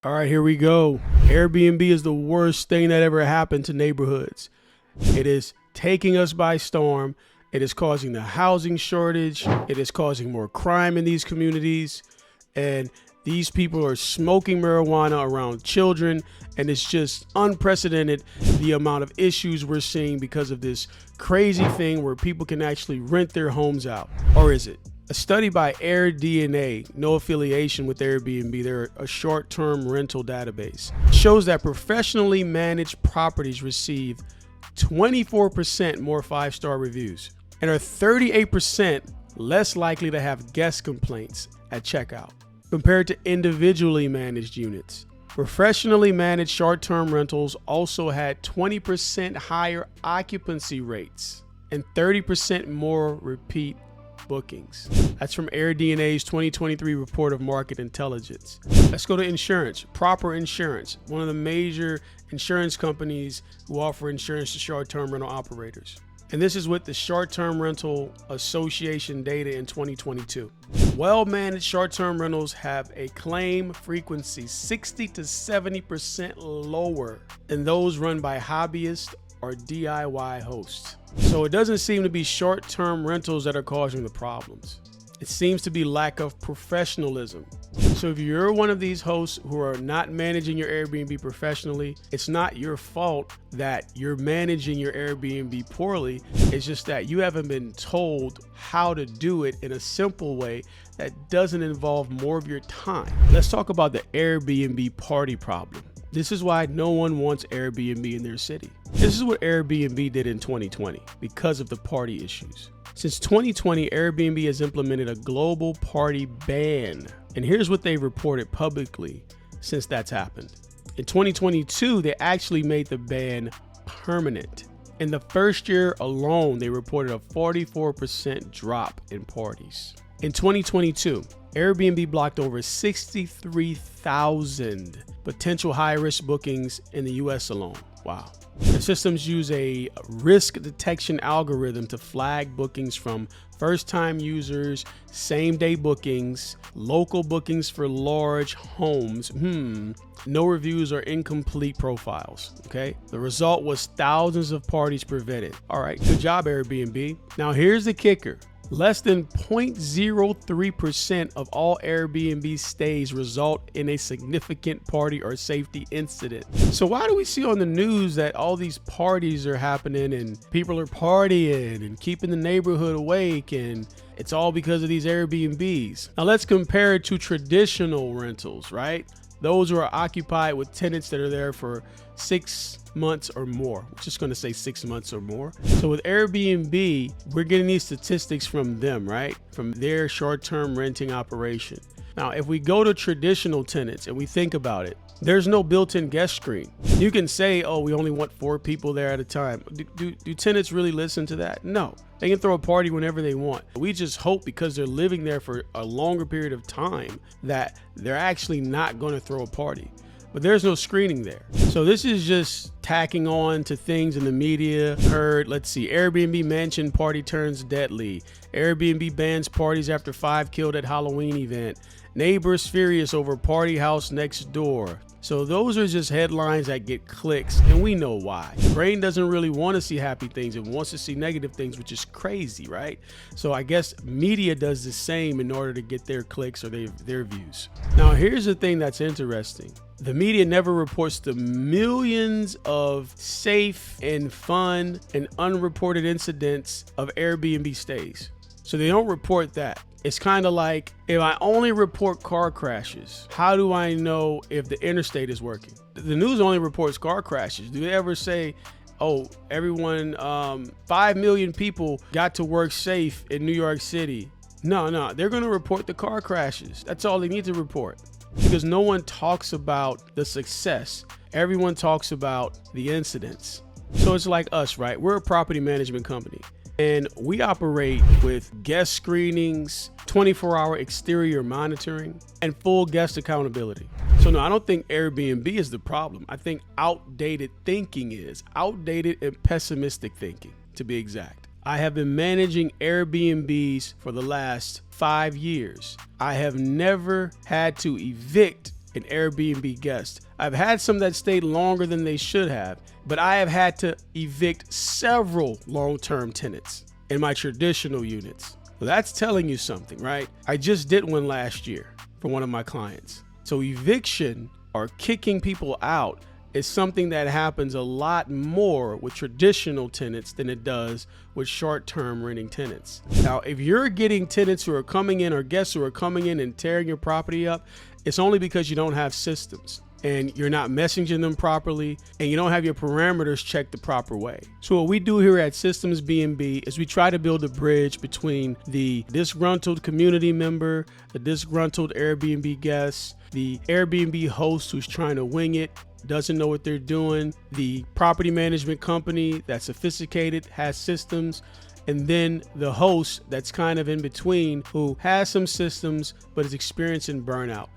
All right, here we go. Airbnb is the worst thing that ever happened to neighborhoods. It is taking us by storm. It is causing the housing shortage. It is causing more crime in these communities. And these people are smoking marijuana around children. And it's just unprecedented the amount of issues we're seeing because of this crazy thing where people can actually rent their homes out. Or is it? A study by AirDNA, no affiliation with Airbnb, they're a short-term rental database, shows that professionally managed properties receive 24% more 5-star reviews and are 38% less likely to have guest complaints at checkout compared to individually managed units. Professionally managed short-term rentals also had 20% higher occupancy rates and 30% more repeat bookings. That's from AirDNA's 2023 report of market intelligence. Let's go to insurance. Proper Insurance, one of the major insurance companies who offer insurance to short-term rental operators. And this is with the Short-Term Rental Association data in 2022. Well-managed short-term rentals have a claim frequency 60 to 70% lower than those run by hobbyists or DIY hosts. So it doesn't seem to be short-term rentals that are causing the problems. It seems to be lack of professionalism. So if you're one of these hosts who are not managing your Airbnb professionally, it's not your fault that you're managing your Airbnb poorly. It's just that you haven't been told how to do it in a simple way that doesn't involve more of your time. Let's talk about the Airbnb party problem. This is why no one wants Airbnb in their city. This is what Airbnb did in 2020 because of the party issues. Since 2020, Airbnb has implemented a global party ban. And here's what they reported publicly since that's happened. In 2022, they actually made the ban permanent. In the first year alone, they reported a 44% drop in parties. In 2022, Airbnb blocked over 63,000 potential high-risk bookings in the US alone. Wow. The systems use a risk detection algorithm to flag bookings from first-time users, same-day bookings, local bookings for large homes, no reviews or incomplete profiles, okay? The result was thousands of parties prevented. All right, good job, Airbnb. Now, here's the kicker. Less than 0.03% of all Airbnb stays result in a significant party or safety incident. So why do we see on the news that all these parties are happening and people are partying and keeping the neighborhood awake, and it's all because of these Airbnbs? Now let's compare it to traditional rentals, right? Those who are occupied with tenants that are there for 6 months or more. We're just going to say 6 months or more. So with Airbnb, we're getting these statistics from them, right? From their short-term renting operation. Now, if we go to traditional tenants and we think about it, there's no built-in guest screen. You can say, oh, we only want 4 people there at a time. Do tenants really listen to that? No. They can throw a party whenever they want. We just hope because they're living there for a longer period of time that they're actually not going to throw a party. But there's no screening there. So this is just tacking on to things in the media. Heard, let's see, Airbnb mansion party turns deadly. Airbnb bans parties after 5 killed at Halloween event. Neighbors furious over party house next door. So those are just headlines that get clicks, and we know why. Brain doesn't really want to see happy things. It wants to see negative things, which is crazy, right? So I guess media does the same in order to get their clicks or their views. Now, here's the thing that's interesting. The media never reports the millions of safe and fun and unreported incidents of Airbnb stays. So they don't report that. It's kind of like, if I only report car crashes, how do I know if the interstate is working? The news only reports car crashes. Do they ever say, oh, everyone, 5 million people got to work safe in New York City? No, they're going to report the car crashes. That's all they need to report. Because no one talks about the success. Everyone talks about the incidents. So it's like us, right? We're a property management company. And we operate with guest screenings, 24-hour exterior monitoring, and full guest accountability. So no, I don't think Airbnb is the problem. I think outdated thinking is. Outdated and pessimistic thinking, to be exact. I have been managing Airbnbs for the last 5 years. I have never had to evict an Airbnb guest. I've had some that stayed longer than they should have, but I have had to evict several long-term tenants in my traditional units. Well, that's telling you something, right? I just did one last year for one of my clients. So eviction or kicking people out is something that happens a lot more with traditional tenants than it does with short-term renting tenants. Now, if you're getting tenants who are coming in or guests who are coming in and tearing your property up, it's only because you don't have systems and you're not messaging them properly and you don't have your parameters checked the proper way. So what we do here at Systems BNB is we try to build a bridge between the disgruntled community member, the disgruntled Airbnb guest, the Airbnb host who's trying to wing it, doesn't know what they're doing, the property management company that's sophisticated, has systems, and then the host that's kind of in between who has some systems but is experiencing burnout.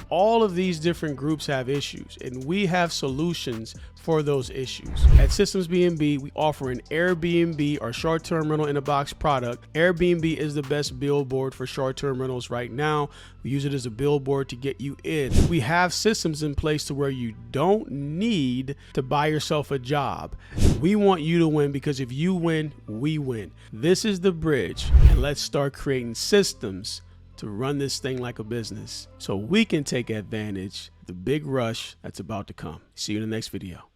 All of these different groups have issues, and we have solutions for those issues. At Systems BNB, we offer an Airbnb or short-term rental in a box product. Airbnb is the best billboard for short-term rentals right now. We use it as a billboard to get you in. We have systems in place to where you don't need to buy yourself a job. We want you to win because if you win, we win. This is the bridge, and let's start creating systems to run this thing like a business so we can take advantage of the big rush that's about to come. See you in the next video.